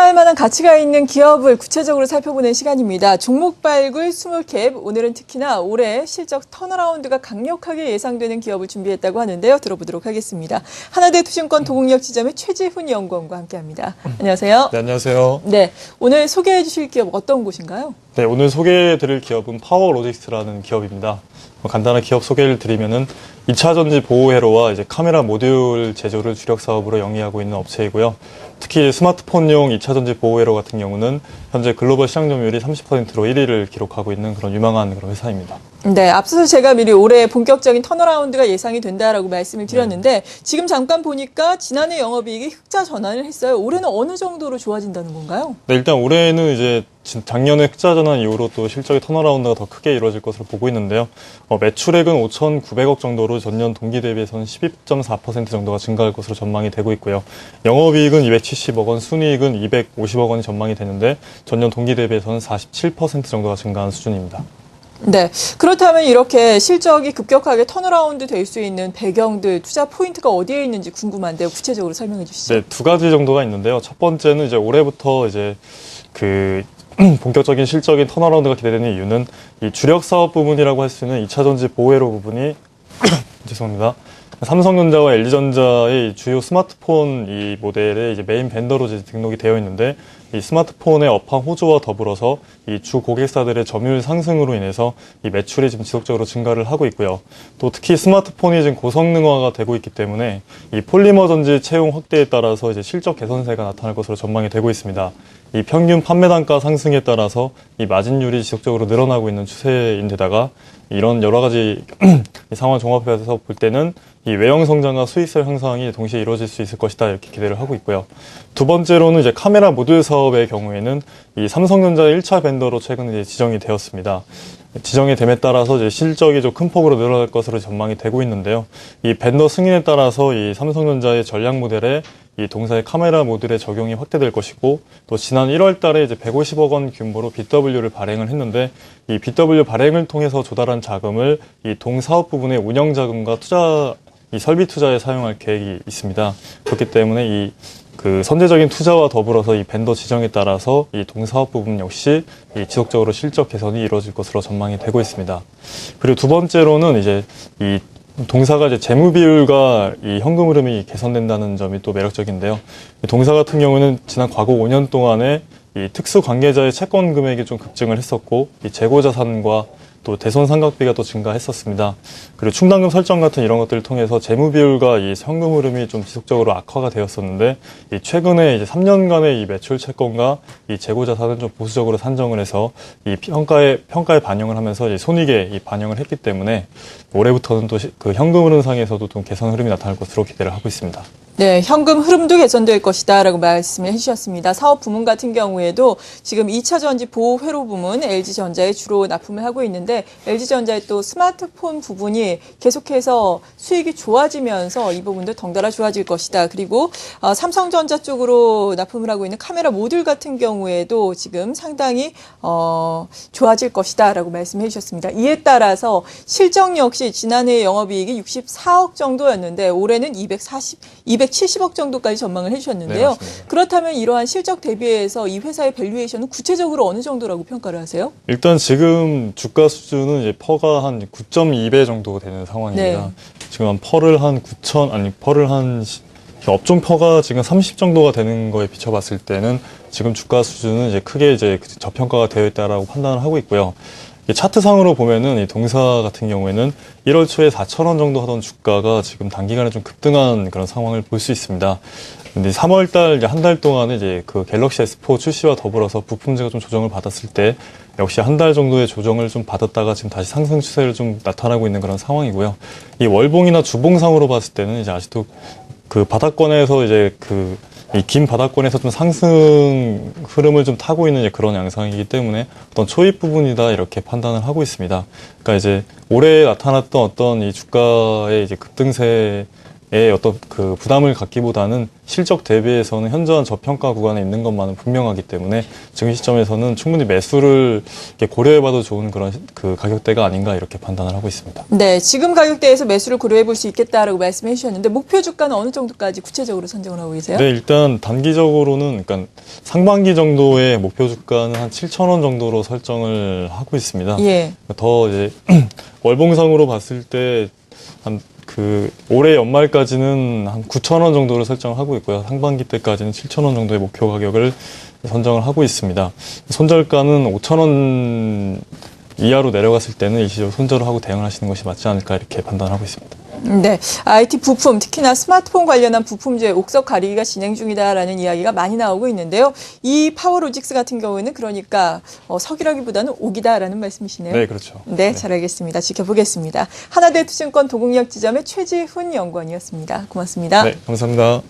투자할 만한 가치가 있는 기업을 구체적으로 살펴보는 시간입니다. 종목 발굴 20캡, 오늘은 특히나 올해 실적 턴어라운드가 강력하게 예상되는 기업을 준비했다고 하는데요. 들어보도록 하겠습니다. 하나대 투신권 도곡역 지점의 최지훈 연구원과 함께합니다. 안녕하세요. 네, 안녕하세요. 네, 오늘 소개해 주실 기업 어떤 곳인가요? 네, 오늘 소개해드릴 기업은 파워로직스라는 기업입니다. 간단한 기업 소개를 드리면은 2차 전지 보호회로와 이제 카메라 모듈 제조를 주력 사업으로 영위하고 있는 업체이고요. 특히 스마트폰용 2차 전지 보호회로 같은 경우는 현재 글로벌 시장 점유율이 30%로 1위를 기록하고 있는 그런 유망한 그런 회사입니다. 네, 앞서서 제가 미리 올해 본격적인 턴어라운드가 예상이 된다라고 말씀을 드렸는데 지금 잠깐 보니까 지난해 영업이익이 흑자 전환을 했어요. 올해는 어느 정도로 좋아진다는 건가요? 네, 일단 올해는 이제 작년에 흑자 전환 이후로 또 실적의 턴어라운드가 더 크게 이루어질 것으로 보고 있는데요. 매출액은 5,900억 정도로 전년 동기 대비해서는 12.4% 정도가 증가할 것으로 전망이 되고 있고요. 영업이익은 270억 원, 순이익은 250억 원이 전망이 되는데 전년 동기 대비해서는 47% 정도가 증가한 수준입니다. 네, 그렇다면 이렇게 실적이 급격하게 턴어라운드 될 수 있는 배경들, 투자 포인트가 어디에 있는지 궁금한데요. 구체적으로 설명해 주시죠. 네, 두 가지 정도가 있는데요. 첫 번째는 이제 올해부터 이제 본격적인 실적인 턴어라운드가 기대되는 이유는 이 주력 사업 부분이라고 할 수 있는 2차 전지 보호회로 부분이 죄송합니다. 삼성전자와 LG전자의 주요 스마트폰 이 모델의 이제 메인 벤더로 이제 등록이 되어 있는데 이 스마트폰의 업황 호조와 더불어서 이 주 고객사들의 점유율 상승으로 인해서 이 매출이 지금 지속적으로 증가를 하고 있고요. 또 특히 스마트폰이 지금 고성능화가 되고 있기 때문에 이 폴리머 전지 채용 확대에 따라서 이제 실적 개선세가 나타날 것으로 전망이 되고 있습니다. 이 평균 판매 단가 상승에 따라서 이 마진율이 지속적으로 늘어나고 있는 추세인데다가 이런 여러 가지 상황 종합해서 볼 때는 이 외형 성장과 수익성 향상이 동시에 이루어질 수 있을 것이다 이렇게 기대를 하고 있고요. 두 번째로는 이제 카메라 모듈 사업의 경우에는 이 삼성전자의 1차 벤더로 최근에 이제 지정이 되었습니다. 지정이 됨에 따라서 이제 실적이 좀 큰 폭으로 늘어날 것으로 전망이 되고 있는데요. 이 벤더 승인에 따라서 이 삼성전자의 전략 모델에 이 동사의 카메라 모듈의 적용이 확대될 것이고 또 지난 1월 달에 이제 150억 원 규모로 BW를 발행을 했는데 이 BW 발행을 통해서 조달한 자금을 이 동사업 부분의 운영 자금과 이 설비 투자에 사용할 계획이 있습니다. 그렇기 때문에 선제적인 투자와 더불어서 이 벤더 지정에 따라서 이 동사업 부분 역시 이 지속적으로 실적 개선이 이루어질 것으로 전망이 되고 있습니다. 그리고 두 번째로는 이제 이 동사가 이제 재무 비율과 이 현금 흐름이 개선된다는 점이 또 매력적인데요. 동사 같은 경우는 지난 과거 5년 동안에 이 특수 관계자의 채권 금액이 좀 급증을 했었고 이 재고 자산과 또 대손 상각비가 또 증가했었습니다. 그리고 충당금 설정 같은 이런 것들을 통해서 재무 비율과 이 현금 흐름이 좀 지속적으로 악화가 되었었는데 이 최근에 이제 3년간의 이 매출 채권과 이 재고 자산은 좀 보수적으로 산정을 해서 이 평가에 반영을 하면서 이 손익에 이 반영을 했기 때문에 올해부터는 또 그 현금 흐름상에서도 좀 개선 흐름이 나타날 것으로 기대를 하고 있습니다. 네, 현금 흐름도 개선될 것이다라고 말씀을 해주셨습니다. 사업 부문 같은 경우에도 지금 2차 전지 보호 회로 부문 LG전자에 주로 납품을 하고 있는데 LG전자의 또 스마트폰 부분이 계속해서 수익이 좋아지면서 이 부분도 덩달아 좋아질 것이다. 그리고 삼성전자 쪽으로 납품을 하고 있는 카메라 모듈 같은 경우에도 지금 상당히 좋아질 것이다라고 말씀해 주셨습니다. 이에 따라서 실적 역시 지난해 영업이익이 64억 정도였는데 올해는 270억 정도까지 전망을 해주셨는데요. 네, 그렇다면 이러한 실적 대비해서 이 회사의 밸류에이션은 구체적으로 어느 정도라고 평가를 하세요? 일단 지금 주가 수준은 이제 퍼가 한 9.2배 정도 되는 상황입니다. 네. 지금 한 업종 퍼가 지금 30 정도가 되는 거에 비춰봤을 때는 지금 주가 수준은 이제 크게 이제 저평가가 되어 있다라고 판단을 하고 있고요. 차트상으로 보면은 이 동사 같은 경우에는 1월 초에 4,000원 정도 하던 주가가 지금 단기간에 좀 급등한 그런 상황을 볼 수 있습니다. 근데 3월 달 이제 한 달 동안에 이제 그 갤럭시 S4 출시와 더불어서 부품재가 좀 조정을 받았을 때 역시 한 달 정도의 조정을 좀 받았다가 지금 다시 상승 추세를 좀 나타나고 있는 그런 상황이고요. 이 월봉이나 주봉상으로 봤을 때는 이제 아직도 그 바닥권에서 이제 이 긴 바닥권에서 좀 상승 흐름을 좀 타고 있는 이제 그런 양상이기 때문에 어떤 초입 부분이다 이렇게 판단을 하고 있습니다. 그러니까 이제 올해 나타났던 어떤 이 주가의 이제 급등세 어떤 그 부담을 갖기보다는 실적 대비해서는 현저한 저평가 구간에 있는 것만은 분명하기 때문에 지금 시점에서는 충분히 매수를 이렇게 고려해봐도 좋은 그런 그 가격대가 아닌가 이렇게 판단을 하고 있습니다. 네, 지금 가격대에서 매수를 고려해 볼 수 있겠다라고 말씀해 주셨는데 목표 주가는 어느 정도까지 구체적으로 선정을 하고 계세요? 네, 일단 단기적으로는 그러니까 상반기 정도의 목표 주가는 한 7,000원 정도로 설정을 하고 있습니다. 예. 더 이제 월봉상으로 봤을 때 한 그 올해 연말까지는 한 9,000원 정도를 설정하고 있고요. 상반기 때까지는 7,000원 정도의 목표 가격을 선정을 하고 있습니다. 손절가는 5,000원 이하로 내려갔을 때는 일시적으로 손절을 하고 대응을 하시는 것이 맞지 않을까 이렇게 판단하고 있습니다. 네, IT 부품, 특히나 스마트폰 관련한 부품주의 옥석 가리기가 진행 중이다라는 이야기가 많이 나오고 있는데요. 이 파워로직스 같은 경우에는 그러니까 석이라기보다는 옥이다라는 말씀이시네요. 네, 그렇죠. 네, 잘 알겠습니다. 지켜보겠습니다. 하나대투증권 도곡역 지점의 최지훈 연구원이었습니다. 고맙습니다. 네, 감사합니다.